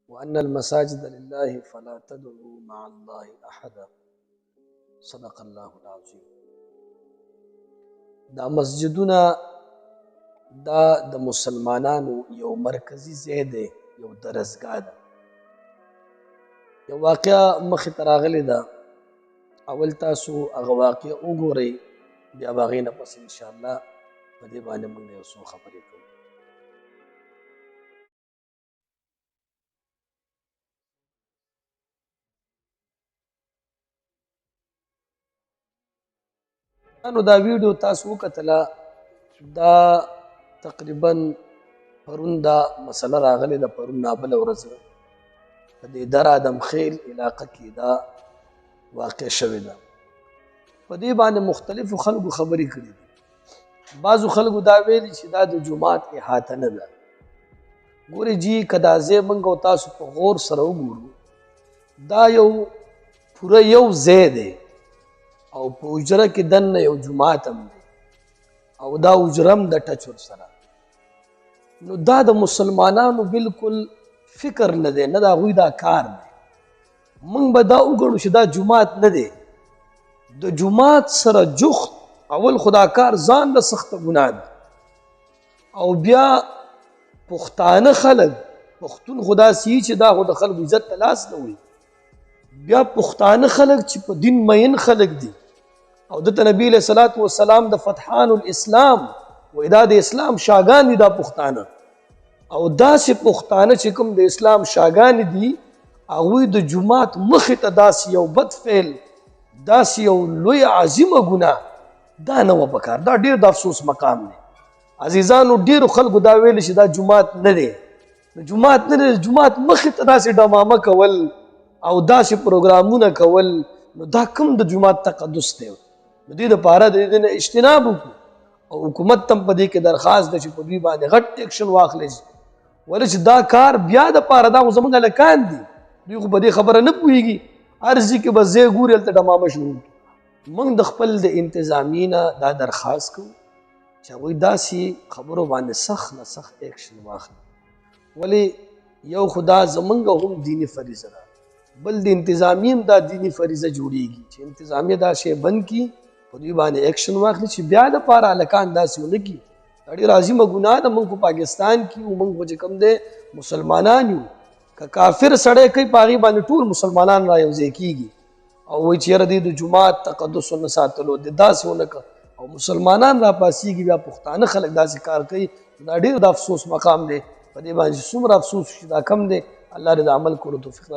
وأن المساجد لله فلا تدعوا مع الله أحدا صدق الله العظيم. دا مسجدونه دا د مسلمانانو یو مرکزی ځای دی، یو درسګاه ده. یو واقعه مخې ته راغلې ده، اول تاسو هغه واقعه وګورئ، بیا به هغې نه پس انشاءالله په دې باندې موږ یو څو خبرې کوو. نو دا ویډیو تاسو وکتله، دا تقریبا پرون دا مسله راغلې ده، پرون نابله ورځ په دې در آدم خیل علاقه کې دا واقع شوې ده. په دې باندې مختلفو خلکو خبرې کړي دي. بعضو خلکو دا ویلي چې دا د جومات احاطه نه ده. ګورې جي که دا ځای موږ او تاسو په غور سره وګورو، دا یو پوره یو ځای دی او په حجره کې دننه یو جومات هم دی او دا حجره هم د ټچ ورسره. نو دا د مسلمانانو بالکل فکر نه دی، نه د هغوی دا کار دی. موږ به دا وګڼو چې دا جومات نه دی. د جومات سره جخت اول خدا کار ځان له سخته ګناه ده، او بیا پښتانه خلک، پښتون خدا سی چې دا خو د خلکو عزت ته لاس نه وي، بیا پښتانه خلک چې په دین مین خلک دي او دته نبی علیہ الصلوۃ والسلام د فتحان الاسلام و دا د اسلام شاګان دي. دا پښتانه او داسې پښتانه چې کوم د اسلام شاګان دي، هغوی د جومات مخې ته داسې یو بد فعل، داسې یو لوی عظیمه ګناه دا نه وه پکار. دا ډېر د افسوس مقام دی. عزیزانو ډېرو خلکو دا ویلي چې دا جومات نه دی. جومات نه دی، جومات مخې ته داسې ډمامه کول او داسې پروګرامونه کول، نو دا کوم د جومات تقدس دی؟ نو دې دپاره د دې نه اجتناب وکړو او حکومت ته هم په دې کې درخواست ده چې په دوی باندې غټ ایکشن واخلی شي. ولې چې دا کار بیا دپاره دا خو زموږ هلکان دي، دوی خو په دې خبره نه پوهېږي. هر ځای کې به ځای ګوري هلته ډمامه شروع کړي. موږ د خپل د انتظامیې نه دا درخواست کوو چې هغوی داسې خبرو باندې سخت نه سخت ایکشن واخلي. ولې یو خو دا زموږ هم دیني فریضه ده، بل د انتظامیې هم دا دیني فریضه جوړیږي چې انتظامیه دا شی بند کړي، په دوی باندې ایکشن واخلي چې بیا دپاره هلکان داسې ونه کړي. دا ډېر عظیمه ګناه ده. موږ په پاکستان کې یو، موږ خو چې کوم دی مسلمانان یو. که کافر سړی کوي په هغې باندې ټول مسلمانان را یوځای کېږي او وایي چې یاره دې د جومات تقدس ونه ساتلو، د داسې ونه کړه، او مسلمانان را پاسېږي بیا پښتانه خلک داسې کار کوي. دا ډېر د افسوس مقام دی. په دې باندې څومره افسوس چې دا کم دی. الله دې د عمل کولو توفیق